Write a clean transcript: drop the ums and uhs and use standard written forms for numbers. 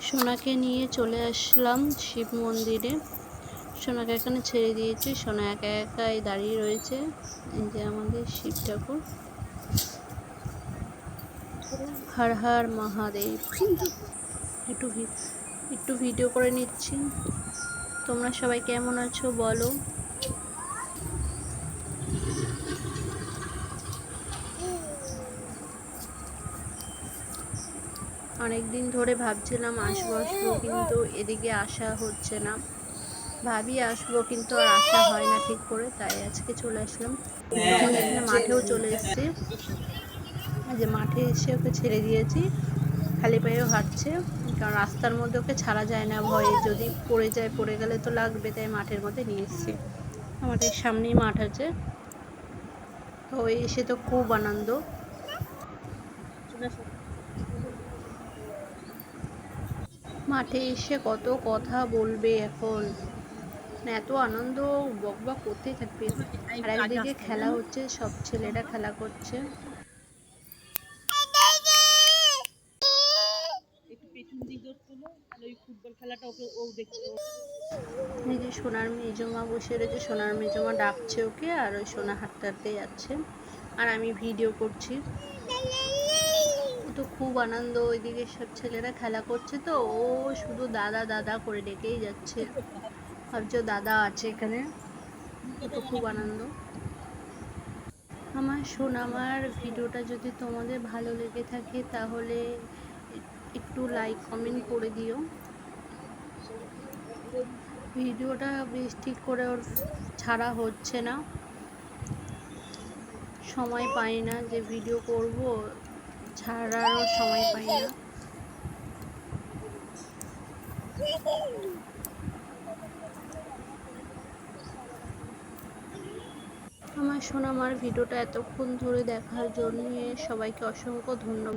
সোনাকে নিয়ে চলে আসলাম শিব মন্দিরে। সোনাকে এখানে ছেড়ে দিয়েছি। সোনা একা একাই দাঁড়িয়ে রয়েছে। এই যে আমাদের শিব ঠাকুর। হর হর মহাদেব। একটু ভিডিও করে নিচ্ছি। তোমরা সবাই কেমন আছো বলো। অনেকদিন ধরে ভাবছিলাম আসবো কিন্তু এদিকে আসা হচ্ছে না। ভাবি আসবো কিন্তু আর আসা হয় না ঠিক করে, তাই আজকে চলে আসলাম। আমাদের এখানে মাঠেও চলে এসেছি। যে মাঠে এসে ওকে ছেড়ে দিয়েছি, খালি পায়েও হাঁটছে, কারণ রাস্তার মধ্যে ওকে ছাড়া যায় না, ভয়ে যদি পড়ে গেলে তো লাগবে, তাই মাঠের মধ্যে নিয়ে এসেছি। আমাদের সামনেই মাঠ আছে, তো এসে তো খুব আনন্দ। মাঠে এসে কত কথা বলবে এখন, এত আনন্দ, বকবক করতেই থাকবে। আর একদিকে খেলা হচ্ছে, সব ছেলেরা খেলা করছে। এই যে সোনার মেজমা বসে রয়েছে, সোনার মেজমা ডাকছে ওকে, আর ওই সোনা হাঁটতে হাঁটতে যাচ্ছে, আর আমি ভিডিও করছি। ও তো খুব আনন্দ, ওইদিকে সব ছেলেরা খেলা করছে, তো ও শুধু দাদা দাদা করে ডেকেই যাচ্ছে, ভাবছো দাদা আছে এখানে। ও তো খুব আনন্দ। আমার সোনামার ভিডিওটা যদি তোমাদের ভালো লেগে থাকে তাহলে একটু লাইক কমেন্ট করে দিও। ভিডিওটা বেশ ঠিক করে ওর ছাড়া হচ্ছে না, সময় পাই না যে ভিডিও করব, ছাড়ারও সময় পাই না। আমার সোনামার ভিডিওটা এতক্ষণ ধরে দেখার জন্য সবাইকে অসংখ্য ধন্যবাদ।